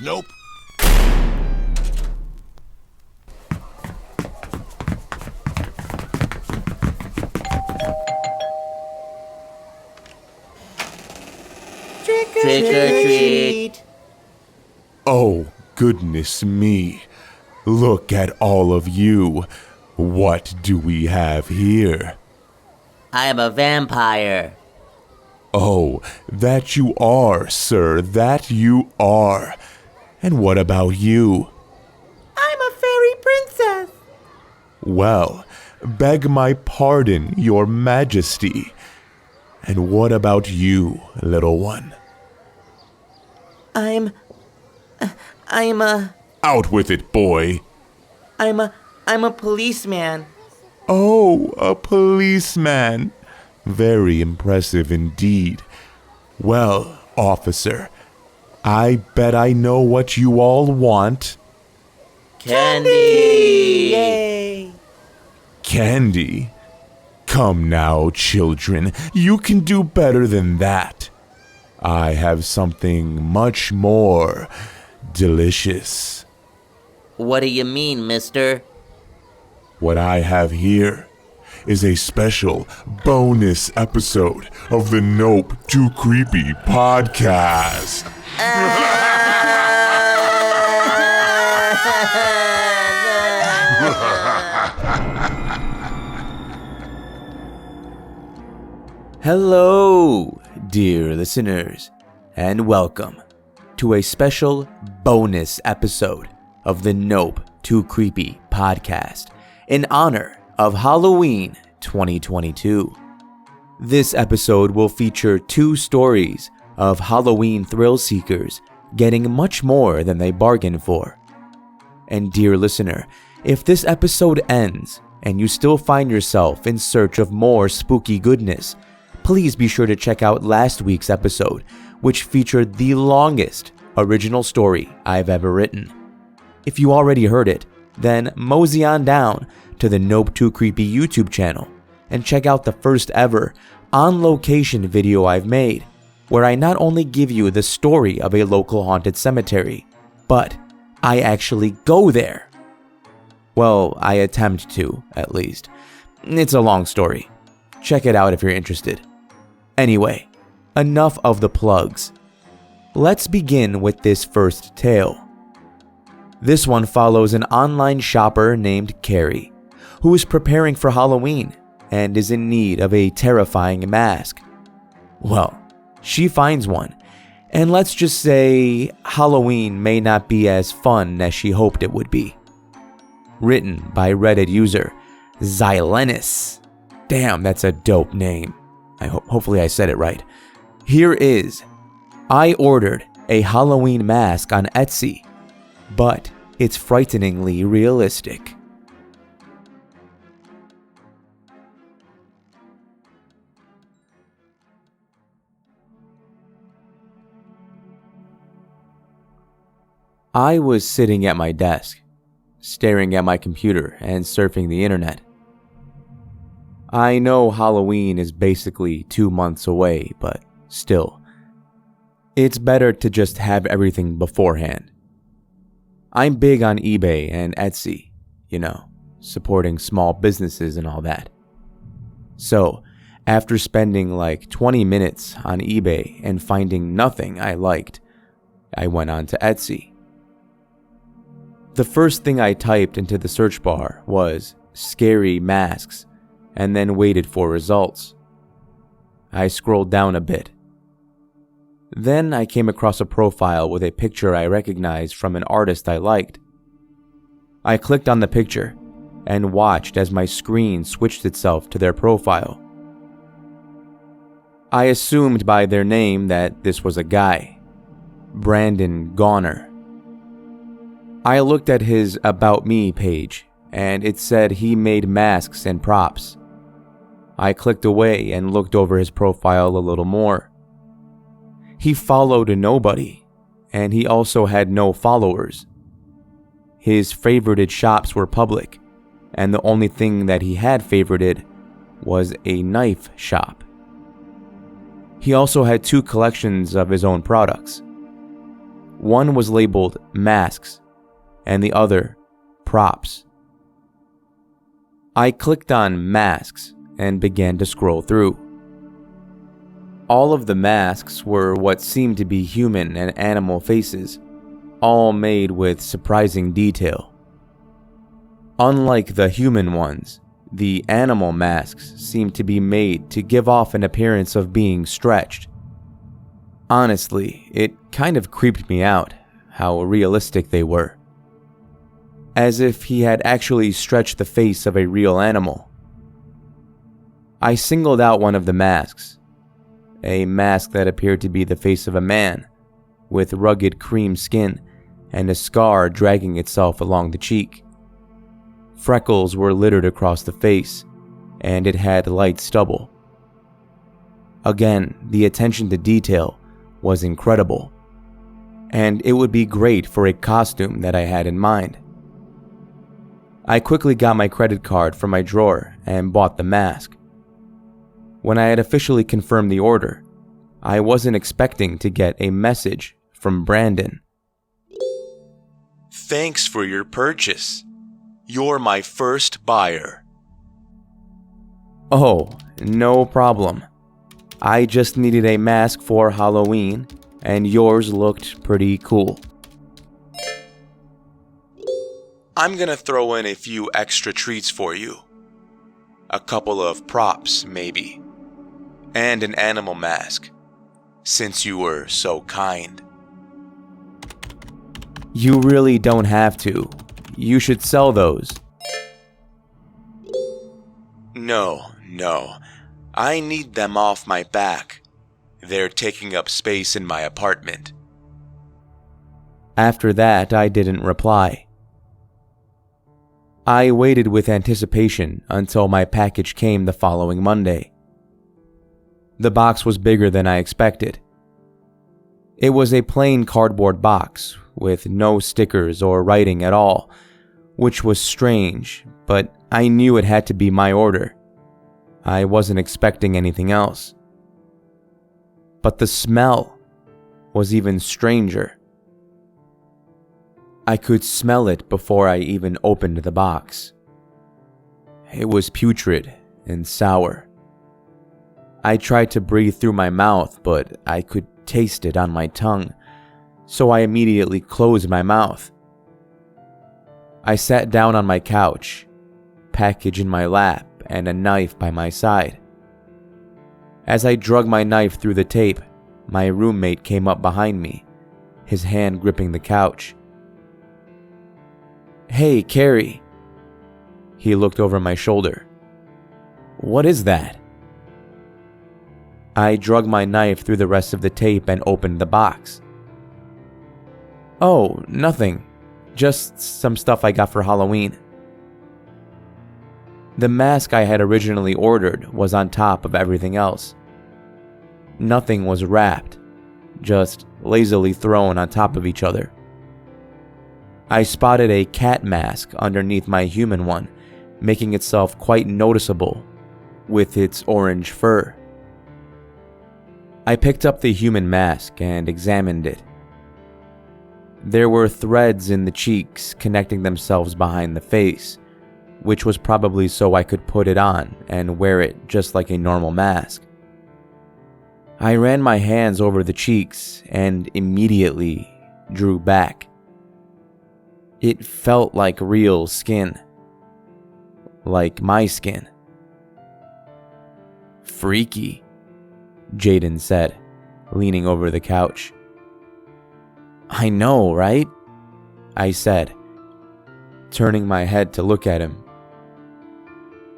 Nope. Trick or treat. Oh, goodness me. Look at all of you. What do we have here? I am a vampire. Oh, that you are, sir, that you are. And what about you? I'm a fairy princess. Well, beg my pardon, your majesty. And what about you, little one? I'm a Out with it, boy. policeman. Oh, a policeman. Very impressive indeed. Well, officer, I bet I know what you all want. Candy! Yay! Candy? Come now, children, you can do better than that. I have something much more delicious. What do you mean, mister? What I have here is a special bonus episode of the Nope Too Creepy podcast. Hello, dear listeners, and welcome to a special bonus episode of the Nope Too Creepy podcast in honor of Halloween 2022. This episode will feature 2 stories of Halloween thrill seekers getting much more than they bargained for. And dear listener, if this episode ends and you still find yourself in search of more spooky goodness, please be sure to check out last week's episode, which featured the longest original story I've ever written. If you already heard it, then mosey on down to the Nope Too Creepy YouTube channel and check out the first ever on-location video I've made, where I not only give you the story of a local haunted cemetery, but I actually go there. Well, I attempt to, at least. It's a long story. Check it out if you're interested. Anyway, enough of the plugs. Let's begin with this first tale. This one follows an online shopper named Carrie, who is preparing for Halloween and is in need of a terrifying mask. Well, she finds one, and let's just say Halloween may not be as fun as she hoped it would be. Written by Reddit user Zylenus. Damn, that's a dope name. Hopefully I said it right. Here is: I ordered a Halloween mask on Etsy, but it's frighteningly realistic. I was sitting at my desk, staring at my computer and surfing the internet. I know Halloween is basically 2 months away, but still, it's better to just have everything beforehand. I'm big on eBay and Etsy, supporting small businesses and all that. So, after spending like 20 minutes on eBay and finding nothing I liked, I went on to Etsy. The first thing I typed into the search bar was scary masks, and then waited for results. I scrolled down a bit. Then I came across a profile with a picture I recognized from an artist I liked. I clicked on the picture and watched as my screen switched itself to their profile. I assumed by their name that this was a guy, Brandon Goner. I looked at his About Me page, and it said he made masks and props. I clicked away and looked over his profile a little more. He followed nobody, and he also had no followers. His favorited shops were public, and the only thing that he had favorited was a knife shop. He also had 2 collections of his own products. One was labeled masks and the other props. I clicked on masks and began to scroll through. All of the masks were what seemed to be human and animal faces, all made with surprising detail. Unlike the human ones, the animal masks seemed to be made to give off an appearance of being stretched. Honestly, it kind of creeped me out how realistic they were. As if he had actually stretched the face of a real animal. I singled out one of the masks, a mask that appeared to be the face of a man, with rugged cream skin and a scar dragging itself along the cheek. Freckles were littered across the face, and it had light stubble. Again, the attention to detail was incredible, and it would be great for a costume that I had in mind. I quickly got my credit card from my drawer and bought the mask. When I had officially confirmed the order, I wasn't expecting to get a message from Brandon. Thanks for your purchase. You're my first buyer. Oh, no problem. I just needed a mask for Halloween, and yours looked pretty cool. I'm gonna throw in a few extra treats for you. A couple of props, maybe. And an animal mask, since you were so kind. You really don't have to. You should sell those. No. I need them off my back. They're taking up space in my apartment. After that, I didn't reply. I waited with anticipation until my package came the following Monday. The box was bigger than I expected. It was a plain cardboard box with no stickers or writing at all, which was strange, but I knew it had to be my order. I wasn't expecting anything else. But the smell was even stranger. I could smell it before I even opened the box. It was putrid and sour. I tried to breathe through my mouth, but I could taste it on my tongue, so I immediately closed my mouth. I sat down on my couch, package in my lap, and a knife by my side. As I drug my knife through the tape, my roommate came up behind me, his hand gripping the couch. "Hey, Carrie." He looked over my shoulder. "What is that?" I drug my knife through the rest of the tape and opened the box. "Oh, nothing. Just some stuff I got for Halloween." The mask I had originally ordered was on top of everything else. Nothing was wrapped, just lazily thrown on top of each other. I spotted a cat mask underneath my human one, making itself quite noticeable with its orange fur. I picked up the human mask and examined it. There were threads in the cheeks connecting themselves behind the face, which was probably so I could put it on and wear it just like a normal mask. I ran my hands over the cheeks and immediately drew back. It felt like real skin. Like my skin. "Freaky," Jaden said, leaning over the couch. "I know, right?" I said, turning my head to look at him.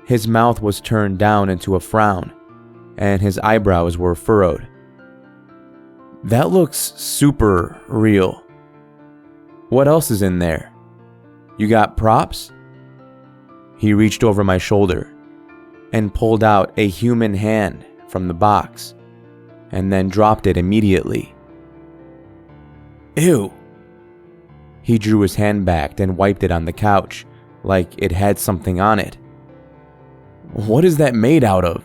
His mouth was turned down into a frown, and his eyebrows were furrowed. "That looks super real. What else is in there? You got props?" He reached over my shoulder and pulled out a human hand from the box, and then dropped it immediately. "Ew." He drew his hand back and wiped it on the couch, like it had something on it. "What is that made out of?"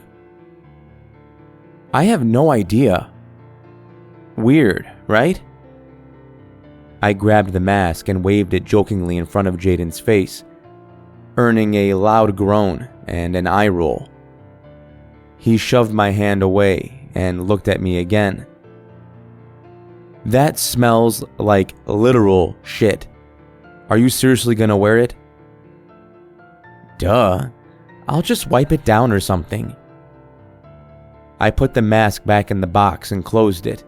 "I have no idea. Weird, right?" I grabbed the mask and waved it jokingly in front of Jaden's face, earning a loud groan and an eye roll. He shoved my hand away and looked at me again. "That smells like literal shit. Are you seriously gonna wear it?" "Duh. I'll just wipe it down or something." I put the mask back in the box and closed it.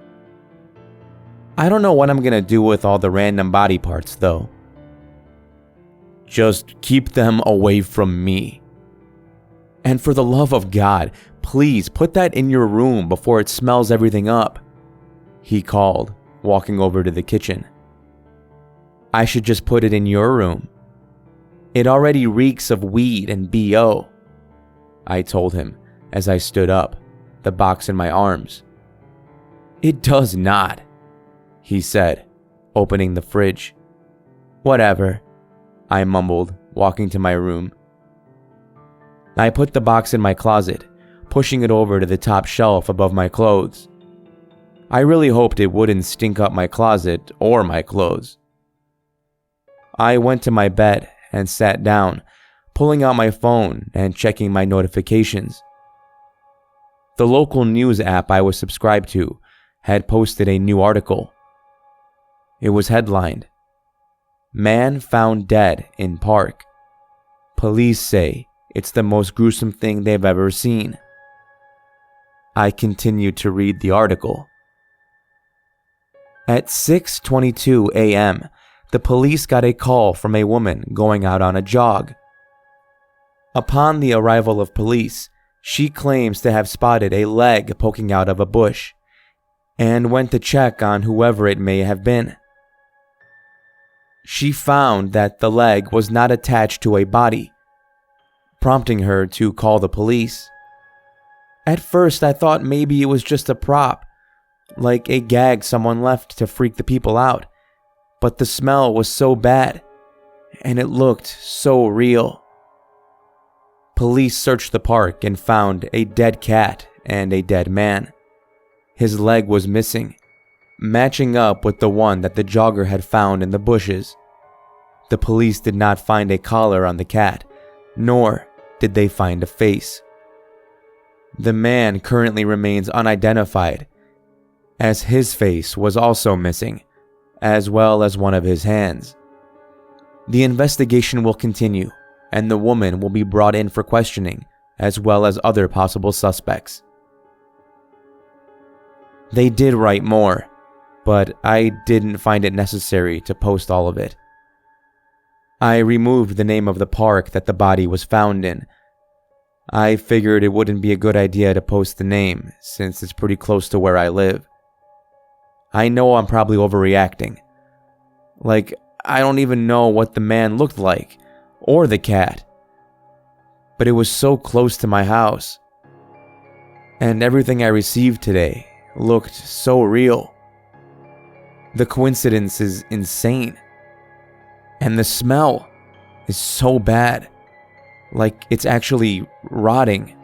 I don't know what I'm gonna do with all the random body parts, though. "Just keep them away from me. And for the love of God, please put that in your room before it smells everything up," he called, walking over to the kitchen. "I should just put it in your room. It already reeks of weed and BO, I told him as I stood up, the box in my arms. "It does not," he said, opening the fridge. "Whatever," I mumbled, walking to my room. I put the box in my closet, pushing it over to the top shelf above my clothes. I really hoped it wouldn't stink up my closet or my clothes. I went to my bed and sat down, pulling out my phone and checking my notifications. The local news app I was subscribed to had posted a new article. It was headlined, "Man Found Dead in Park. Police say it's the most gruesome thing they've ever seen." I continued to read the article. At 6:22 a.m., the police got a call from a woman going out on a jog. Upon the arrival of police, she claims to have spotted a leg poking out of a bush and went to check on whoever it may have been. She found that the leg was not attached to a body, prompting her to call the police. At first, I thought maybe it was just a prop, like a gag someone left to freak the people out, but the smell was so bad, and it looked so real. Police searched the park and found a dead cat and a dead man. His leg was missing, matching up with the one that the jogger had found in the bushes. The police did not find a collar on the cat, nor did they find a face. The man currently remains unidentified, as his face was also missing, as well as one of his hands. The investigation will continue, and the woman will be brought in for questioning, as well as other possible suspects. They did write more, but I didn't find it necessary to post all of it. I removed the name of the park that the body was found in. I figured it wouldn't be a good idea to post the name, since it's pretty close to where I live. I know I'm probably overreacting. Like, I don't even know what the man looked like, or the cat. But it was so close to my house. And everything I received today looked so real. The coincidence is insane. And the smell is so bad. Like it's actually rotting.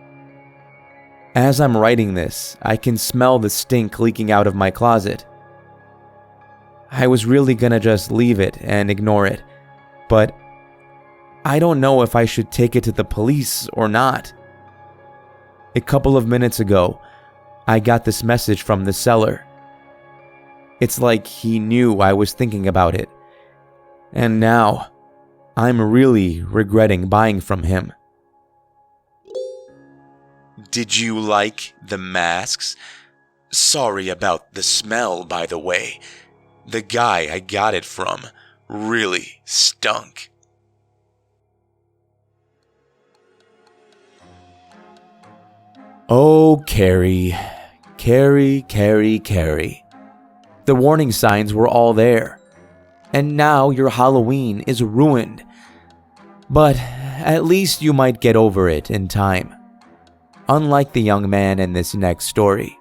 As I'm writing this, I can smell the stink leaking out of my closet. I was really gonna just leave it and ignore it, but I don't know if I should take it to the police or not. A couple of minutes ago, I got this message from the seller. It's like he knew I was thinking about it, and now I'm really regretting buying from him. Did you like the masks? Sorry about the smell, by the way. The guy I got it from really stunk. Oh, Carrie. Carrie. The warning signs were all there. And now your Halloween is ruined. But at least you might get over it in time. Unlike the young man in this next story.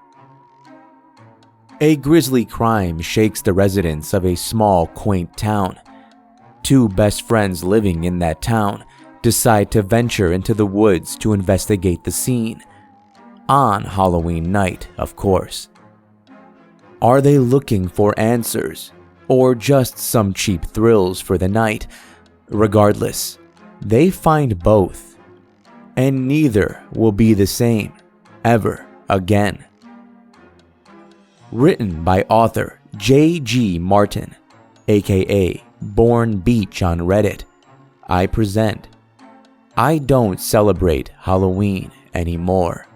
A grisly crime shakes the residents of a small, quaint town. Two best friends living in that town decide to venture into the woods to investigate the scene. On Halloween night, of course. Are they looking for answers? or just some cheap thrills for the night. Regardless, they find both, and neither will be the same ever again. Written by author J.G. Martin, aka Born Beach on Reddit, I present I Don't Celebrate Halloween Anymore.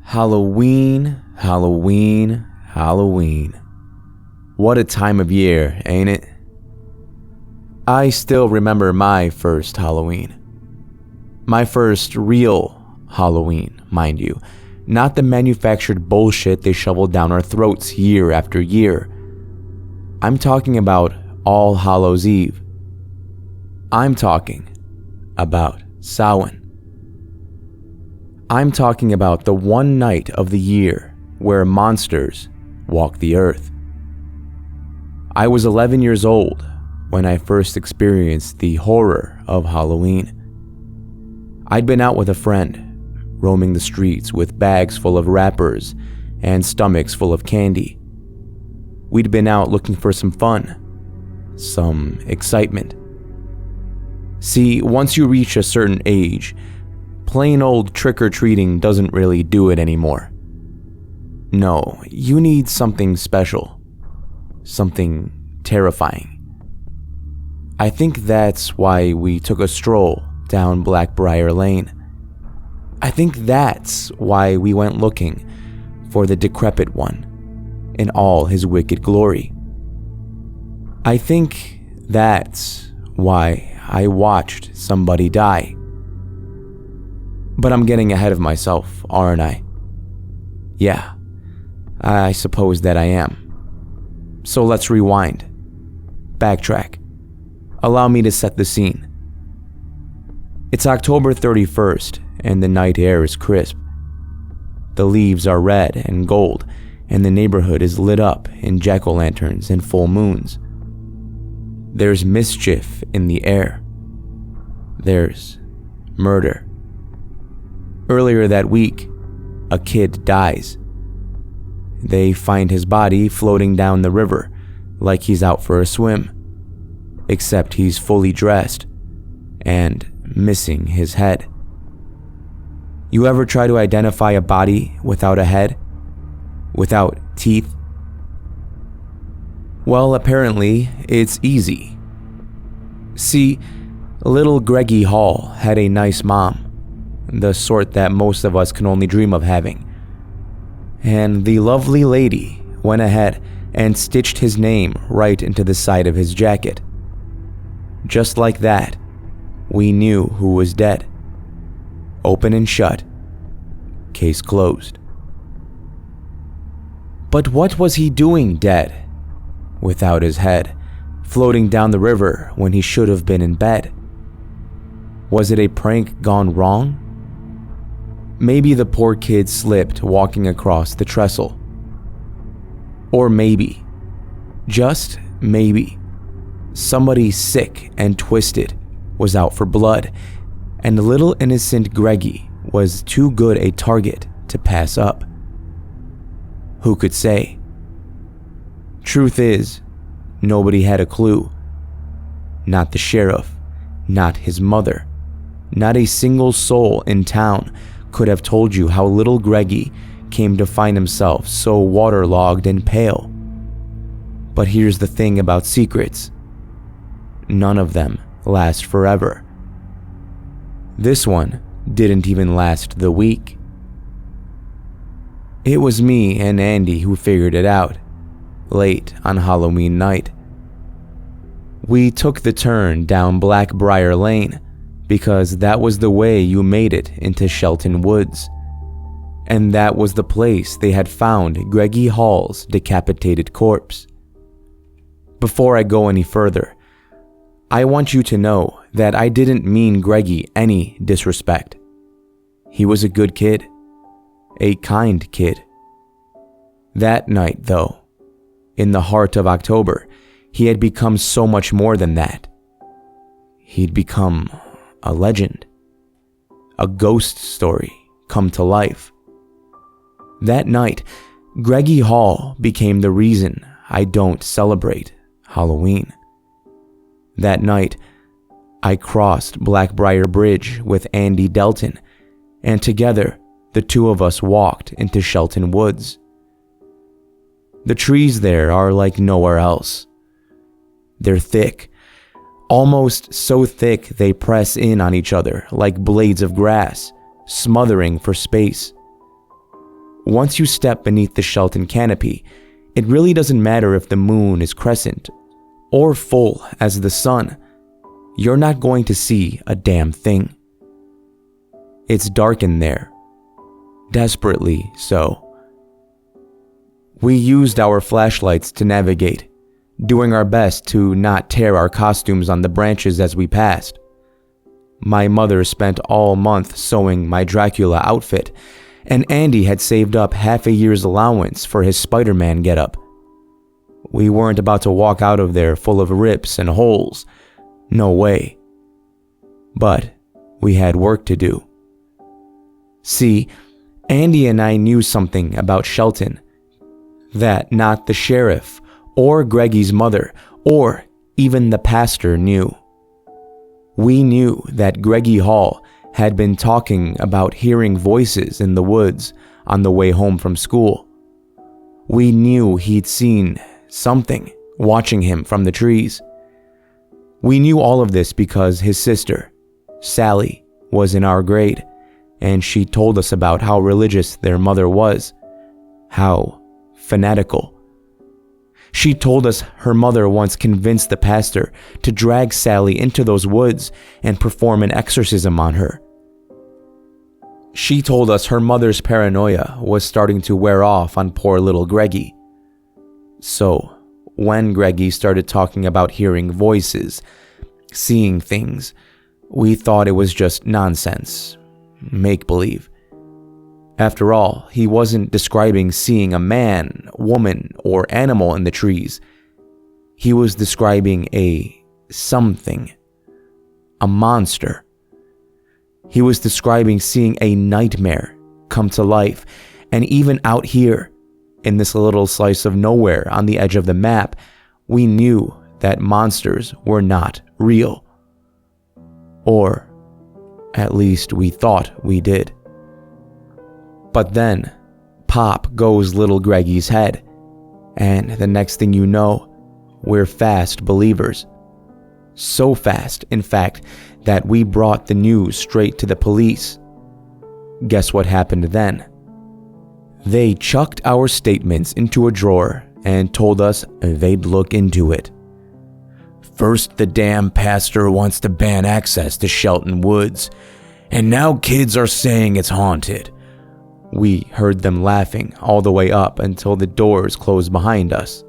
Halloween, Halloween, Halloween. What a time of year, ain't it? I still remember my first Halloween. My first real Halloween, mind you. Not the manufactured bullshit they shoveled down our throats year after year. I'm talking about All Hallows Eve. I'm talking about Samhain. I'm talking about the one night of the year where monsters walk the earth. I was 11 years old when I first experienced the horror of Halloween. I'd been out with a friend, roaming the streets with bags full of wrappers and stomachs full of candy. We'd been out looking for some fun, some excitement. See, once you reach a certain age, plain old trick-or-treating doesn't really do it anymore. No, you need something special, something terrifying. I think that's why we took a stroll down Blackbriar Lane. I think that's why we went looking for the decrepit one in all his wicked glory. I think that's why I watched somebody die. But I'm getting ahead of myself, aren't I? Yeah, I suppose that I am. So let's rewind. Backtrack. Allow me to set the scene. It's October 31st, and the night air is crisp. The leaves are red and gold, and the neighborhood is lit up in jack-o'-lanterns and full moons. There's mischief in the air. There's murder. Earlier that week, a kid dies. They find his body floating down the river like he's out for a swim, except he's fully dressed and missing his head. You ever try to identify a body without a head? Without teeth? Well, apparently, it's easy. See, little Greggy Hall had a nice mom, the sort that most of us can only dream of having. And the lovely lady went ahead and stitched his name right into the side of his jacket. Just like that, we knew who was dead. Open and shut. Case closed. But what was he doing dead? Without his head, floating down the river when he should have been in bed? Was it a prank gone wrong? Maybe the poor kid slipped walking across the trestle. Or maybe, just maybe, somebody sick and twisted was out for blood, and little innocent Greggy was too good a target to pass up. Who could say? Truth is, nobody had a clue. Not the sheriff, not his mother, not a single soul in town could have told you how little Greggy came to find himself so waterlogged and pale. But here's the thing about secrets. None of them last forever. This one didn't even last the week. It was me and Andy who figured it out, late on Halloween night. We took the turn down Blackbriar Lane because that was the way you made it into Shelton Woods. And that was the place they had found Greggy Hall's decapitated corpse. Before I go any further, I want you to know that I didn't mean Greggy any disrespect. He was a good kid, a kind kid. That night, though, in the heart of October, he had become so much more than that. He'd become a legend. a ghost story come to life. That night, Greggy Hall became the reason I don't celebrate Halloween. That night, I crossed Blackbriar Bridge with Andy Delton, and together, the two of us walked into Shelton Woods. The trees there are like nowhere else. They're thick, almost so thick they press in on each other like blades of grass, smothering for space. Once you step beneath the Shelton canopy, it really doesn't matter if the moon is crescent or full as the sun. You're not going to see a damn thing. It's dark in there, desperately so. We used our flashlights to navigate, doing our best to not tear our costumes on the branches as we passed. My mother spent all month sewing my Dracula outfit, and Andy had saved up half a year's allowance for his Spider-Man getup. We weren't about to walk out of there full of rips and holes. No way. But we had work to do. See, Andy and I knew something about Shelton that not the sheriff or Greggy's mother or even the pastor knew. We knew that Greggy Hall had been talking about hearing voices in the woods on the way home from school. We knew he'd seen something watching him from the trees. We knew all of this because his sister, Sally, was in our grade, and she told us about how religious their mother was, how fanatical. She told us her mother once convinced the pastor to drag Sally into those woods and perform an exorcism on her. She told us her mother's paranoia was starting to wear off on poor little Greggy. So, when Greggy started talking about hearing voices, seeing things, we thought it was just nonsense, make-believe. After all, he wasn't describing seeing a man, woman, or animal in the trees. He was describing a something, a monster. He was describing seeing a nightmare come to life, and even out here, in this little slice of nowhere on the edge of the map, we knew that monsters were not real. Or, at least we thought we did. But then, pop goes little Greggy's head, and the next thing you know, we're fast believers. So fast, in fact, that we brought the news straight to the police. Guess what happened then? They chucked our statements into a drawer and told us they'd look into it. First, the damn pastor wants to ban access to Shelton Woods, and now kids are saying it's haunted. We heard them laughing all the way up until the doors closed behind us.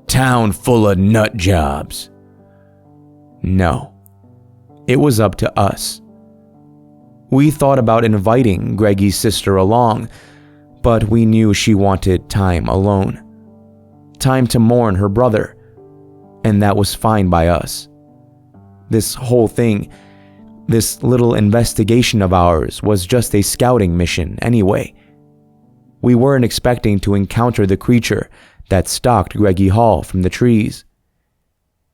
Town full of nut jobs. No, it was up to us. We thought about inviting Greggy's sister along, but we knew she wanted time alone. Time to mourn her brother, and that was fine by us. This whole thing, this little investigation of ours, was just a scouting mission anyway. We weren't expecting to encounter the creature that stalked Greggy Hall from the trees.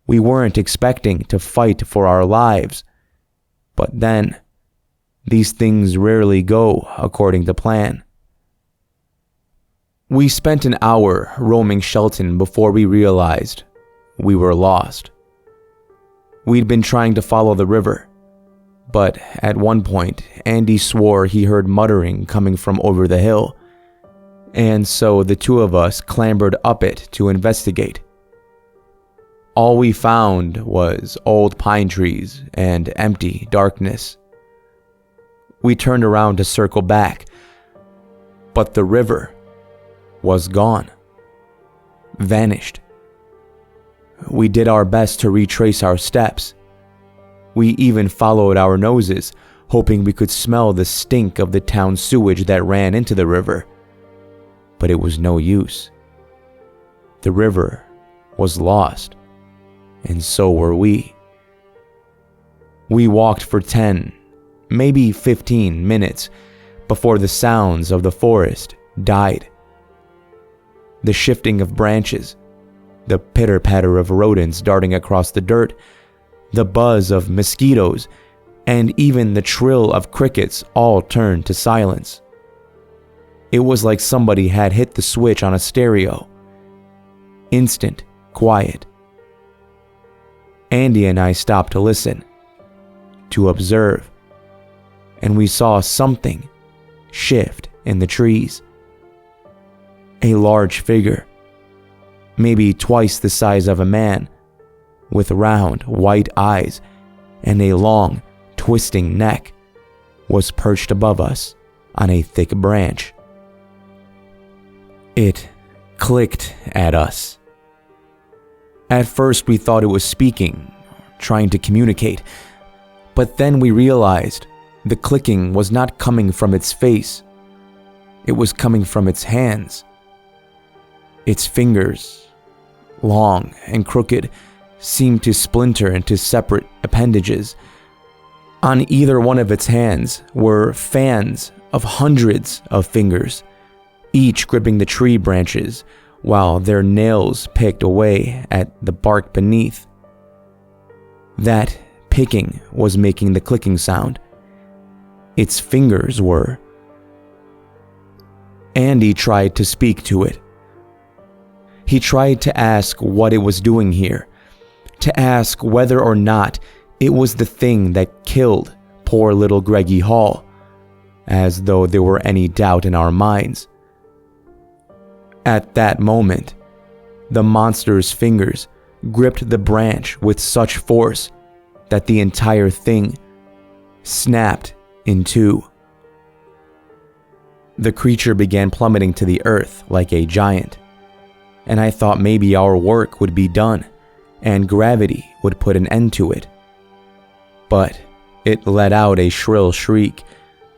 We weren't expecting to fight for our lives. But then, these things rarely go according to plan. We spent an hour roaming Shelton before we realized we were lost. We'd been trying to follow the river, but at one point, Andy swore he heard muttering coming from over the hill, and so the two of us clambered up it to investigate. All we found was old pine trees and empty darkness. We turned around to circle back, but the river was gone, vanished. We did our best to retrace our steps. We even followed our noses, hoping we could smell the stink of the town sewage that ran into the river. But it was no use. The river was lost, and so were we. We walked for 10, maybe 15 minutes, before the sounds of the forest died. The shifting of branches, the pitter-patter of rodents darting across the dirt, the buzz of mosquitoes, and even the trill of crickets all turned to silence. It was like somebody had hit the switch on a stereo. Instant quiet. Andy and I stopped to listen, to observe, and we saw something shift in the trees. A large figure, maybe twice the size of a man, with round white eyes and a long, twisting neck, was perched above us on a thick branch. It clicked at us. At first we thought it was speaking, trying to communicate, but then we realized the clicking was not coming from its face. It was coming from its hands. Its fingers, long and crooked, seemed to splinter into separate appendages. On either one of its hands were fans of hundreds of fingers, each gripping the tree branches while their nails picked away at the bark beneath. That picking was making the clicking sound. Its fingers were. Andy tried to speak to it. He tried to ask what it was doing here, to ask whether or not it was the thing that killed poor little Greggy Hall, as though there were any doubt in our minds. At that moment, the monster's fingers gripped the branch with such force that the entire thing snapped in two. The creature began plummeting to the earth like a giant, and I thought maybe our work would be done and gravity would put an end to it. But it let out a shrill shriek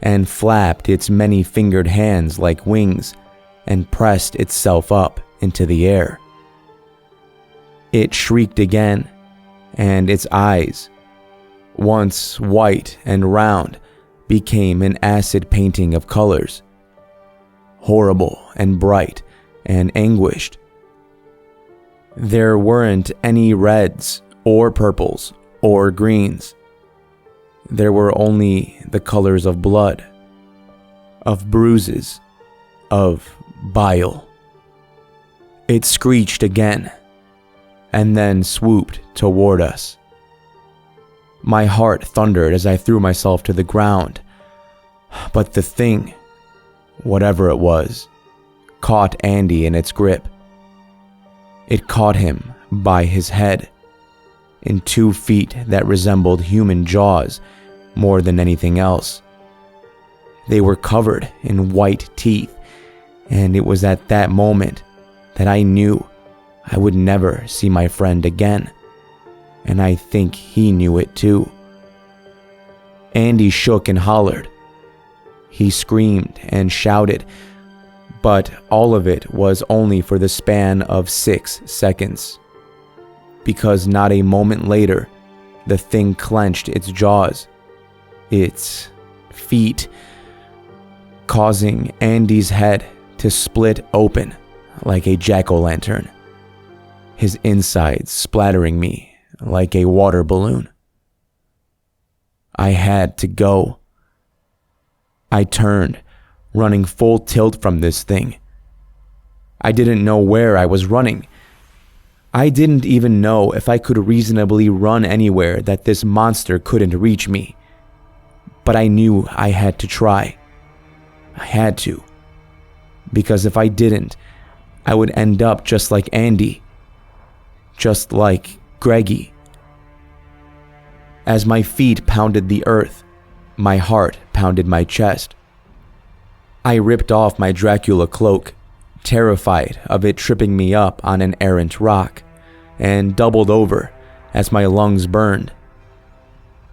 and flapped its many-fingered hands like wings and pressed itself up into the air. It shrieked again, and its eyes, once white and round, became an acid painting of colors, horrible and bright and anguished. There weren't any reds or purples or greens. There were only the colors of blood, of bruises, of bile. It screeched again, and then swooped toward us. My heart thundered as I threw myself to the ground, but the thing, whatever it was, caught Andy in its grip. It caught him by his head, in 2 feet that resembled human jaws more than anything else. They were covered in white teeth, and it was at that moment that I knew I would never see my friend again, and I think he knew it too. Andy shook and hollered. He screamed and shouted, but all of it was only for the span of 6 seconds, because not a moment later, the thing clenched its jaws, its feet, causing Andy's head to split open like a jack-o'-lantern, his insides splattering me like a water balloon. I had to go. I turned, running full tilt from this thing. I didn't know where I was running. I didn't even know if I could reasonably run anywhere that this monster couldn't reach me. But I knew I had to try. I had to. Because if I didn't, I would end up just like Andy. Just like Greggy. As my feet pounded the earth, my heart pounded my chest. I ripped off my Dracula cloak, terrified of it tripping me up on an errant rock, and doubled over as my lungs burned.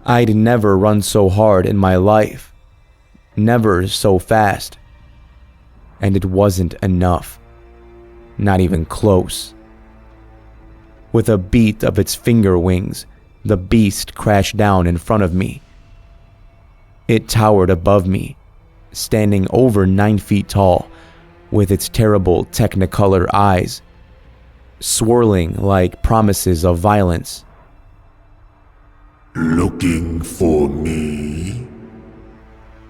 I'd never run so hard in my life, never so fast. And it wasn't enough, not even close. With a beat of its finger wings, the beast crashed down in front of me. It towered above me, standing over 9 feet tall, with its terrible technicolor eyes, swirling like promises of violence. Looking for me?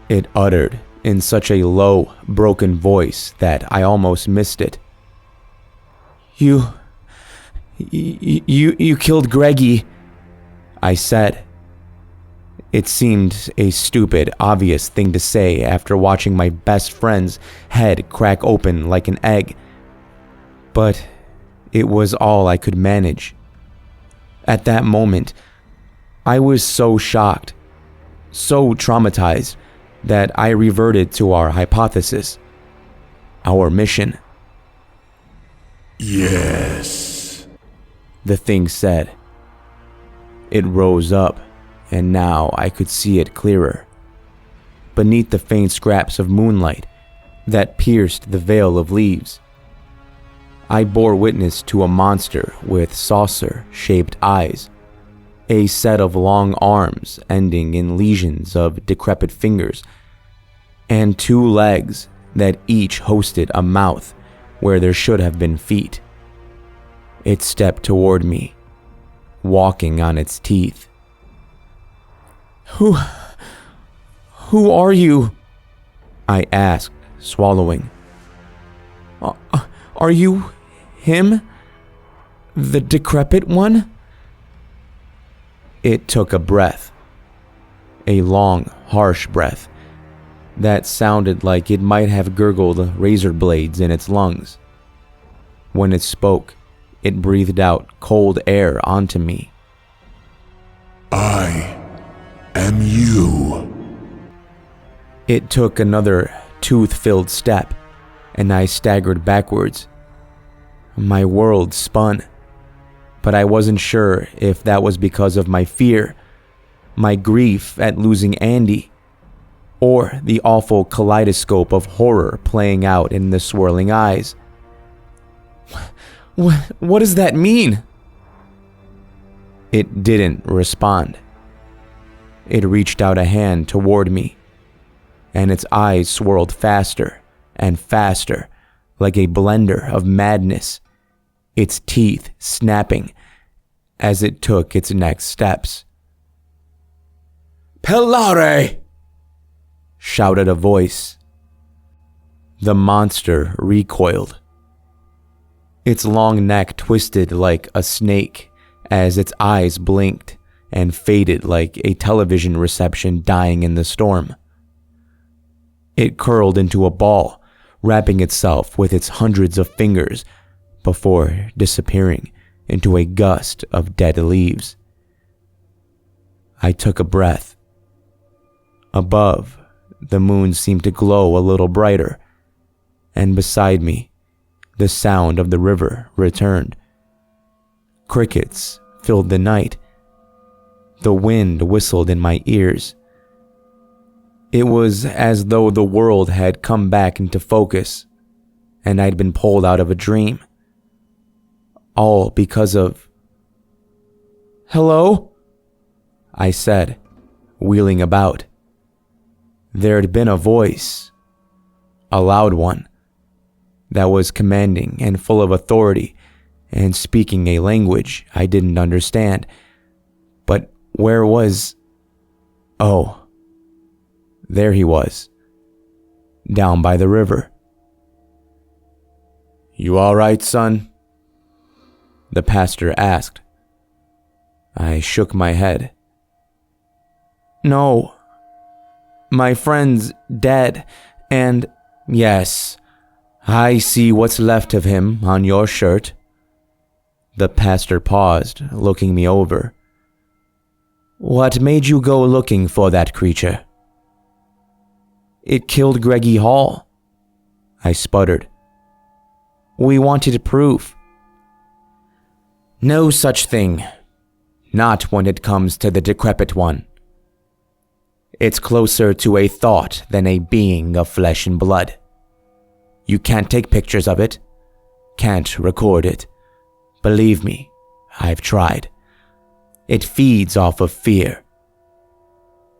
It uttered in such a low, broken voice that I almost missed it. You killed Greggy, I said. It seemed a stupid, obvious thing to say after watching my best friend's head crack open like an egg. But it was all I could manage. At that moment, I was so shocked, so traumatized, that I reverted to our hypothesis, our mission. Yes, the thing said. It rose up, and now I could see it clearer. Beneath the faint scraps of moonlight that pierced the veil of leaves, I bore witness to a monster with saucer-shaped eyes, a set of long arms ending in lesions of decrepit fingers, and 2 legs that each hosted a mouth where there should have been feet. It stepped toward me, walking on its teeth. Who are you? I asked, swallowing. Are you him? The decrepit one? It took a breath, a long, harsh breath that sounded like it might have gurgled razor blades in its lungs. When it spoke, it breathed out cold air onto me. I am you. It took another tooth-filled step, and I staggered backwards. My world spun, but I wasn't sure if that was because of my fear, my grief at losing Andy, or the awful kaleidoscope of horror playing out in the swirling eyes. What does that mean? It didn't respond. It reached out a hand toward me, and its eyes swirled faster and faster, like a blender of madness, its teeth snapping as it took its next steps. "Pellare!" shouted a voice. The monster recoiled. Its long neck twisted like a snake as its eyes blinked and faded like a television reception dying in the storm. It curled into a ball, wrapping itself with its hundreds of fingers before disappearing into a gust of dead leaves. I took a breath. Above, the moon seemed to glow a little brighter, and beside me, the sound of the river returned. Crickets filled the night. The wind whistled in my ears. It was as though the world had come back into focus, and I'd been pulled out of a dream. All because of... "Hello?" I said, wheeling about. There'd been a voice, a loud one, that was commanding and full of authority and speaking a language I didn't understand. But where was... Oh, there he was, down by the river. "You all right, son?" the pastor asked. I shook my head. "No. My friend's dead, and yes, I see what's left of him on your shirt." The pastor paused, looking me over. "What made you go looking for that creature?" "It killed Greggy Hall," I sputtered. "We wanted proof." "No such thing. Not when it comes to the decrepit one. It's closer to a thought than a being of flesh and blood. You can't take pictures of it, can't record it. Believe me, I've tried. It feeds off of fear.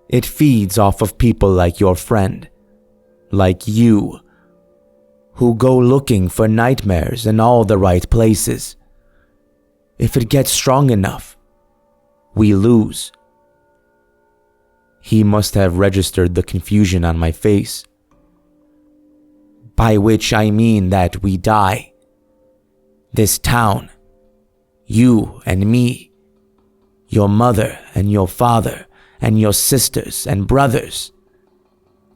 It feeds off of people like your friend, like you, who go looking for nightmares in all the right places. If it gets strong enough, we lose. He must have registered the confusion on my face. By which I mean that we die. This town, you and me, your mother and your father, and your sisters and brothers.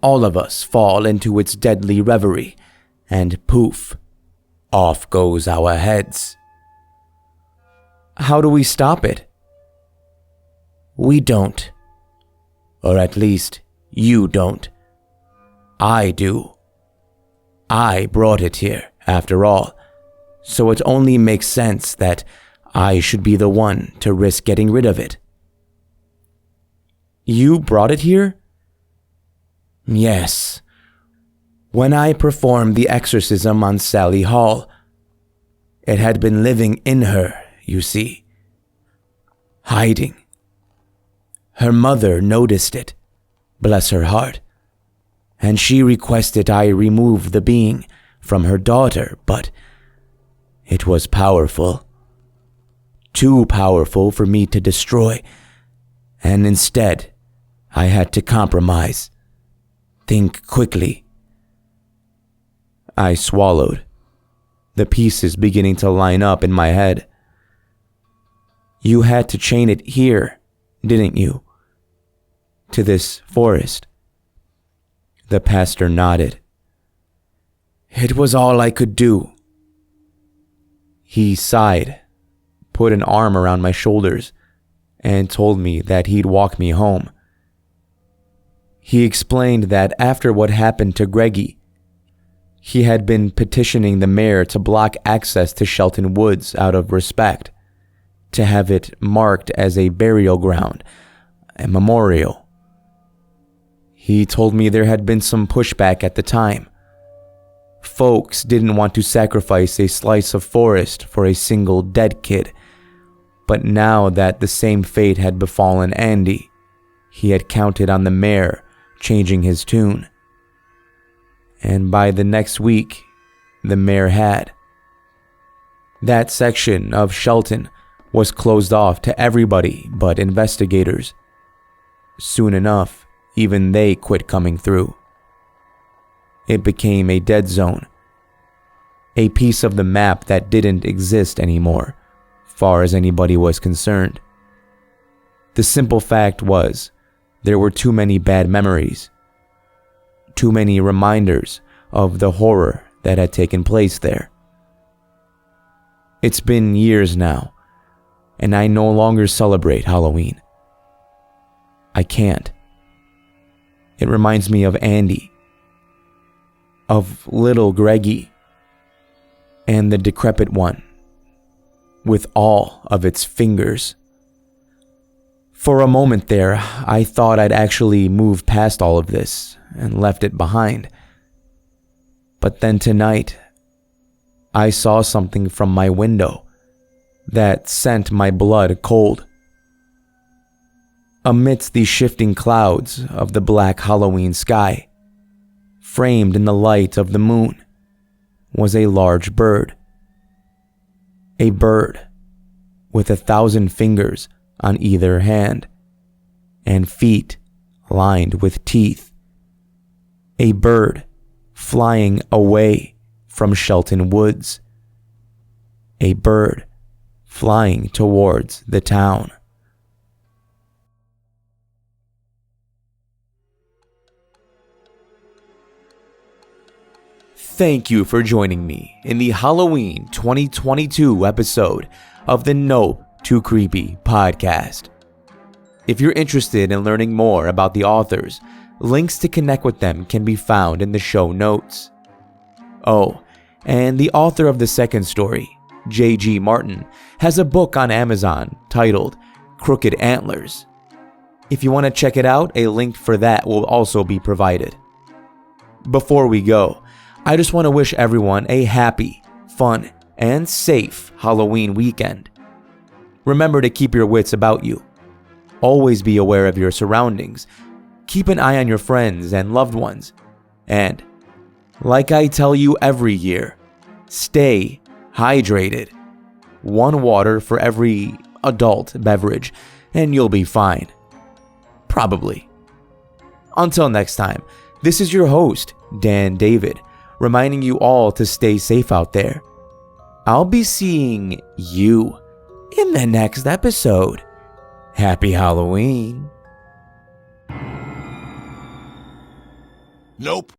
All of us fall into its deadly reverie, and poof, off goes our heads. How do we stop it? We don't. Or at least, you don't. I do. I brought it here, after all, so it only makes sense that I should be the one to risk getting rid of it. You brought it here? Yes. When I performed the exorcism on Sally Hall, it had been living in her, you see. Hiding. Her mother noticed it, bless her heart, and she requested I remove the being from her daughter, but it was powerful. Too powerful for me to destroy, and instead, I had to compromise. Think quickly. I swallowed, the pieces beginning to line up in my head. You had to chain it here, didn't you? To this forest. The pastor nodded. It was all I could do. He sighed, put an arm around my shoulders, and told me that he'd walk me home. He explained that after what happened to Greggy, he had been petitioning the mayor to block access to Shelton Woods out of respect, to have it marked as a burial ground, a memorial. He told me there had been some pushback at the time. Folks didn't want to sacrifice a slice of forest for a single dead kid, but now that the same fate had befallen Andy, he had counted on the mayor changing his tune. And by the next week, the mayor had. That section of Shelton was closed off to everybody but investigators. Soon enough, even they quit coming through. It became a dead zone, a piece of the map that didn't exist anymore, far as anybody was concerned. The simple fact was, there were too many bad memories, too many reminders of the horror that had taken place there. It's been years now, and I no longer celebrate Halloween. I can't. It reminds me of Andy, of little Greggy, and the decrepit one, with all of its fingers. For a moment there, I thought I'd actually moved past all of this and left it behind. But then tonight, I saw something from my window that sent my blood cold. Amidst the shifting clouds of the black Halloween sky, framed in the light of the moon, was a large bird. A bird with 1,000 fingers on either hand, and feet lined with teeth. A bird flying away from Shelton Woods. A bird flying towards the town. Thank you for joining me in the Halloween 2022 episode of the Nope Too Creepy podcast. If you're interested in learning more about the authors, links to connect with them can be found in the show notes. Oh, and the author of the second story, J.G. Martin, has a book on Amazon titled Crooked Antlers. If you want to check it out, a link for that will also be provided. Before we go, I just want to wish everyone a happy, fun, and safe Halloween weekend. Remember to keep your wits about you. Always be aware of your surroundings, keep an eye on your friends and loved ones. And, like I tell you every year, stay hydrated. 1 water for every adult beverage, and you'll be fine. Probably. Until next time, this is your host, Dan David, reminding you all to stay safe out there. I'll be seeing you in the next episode. Happy Halloween. Nope.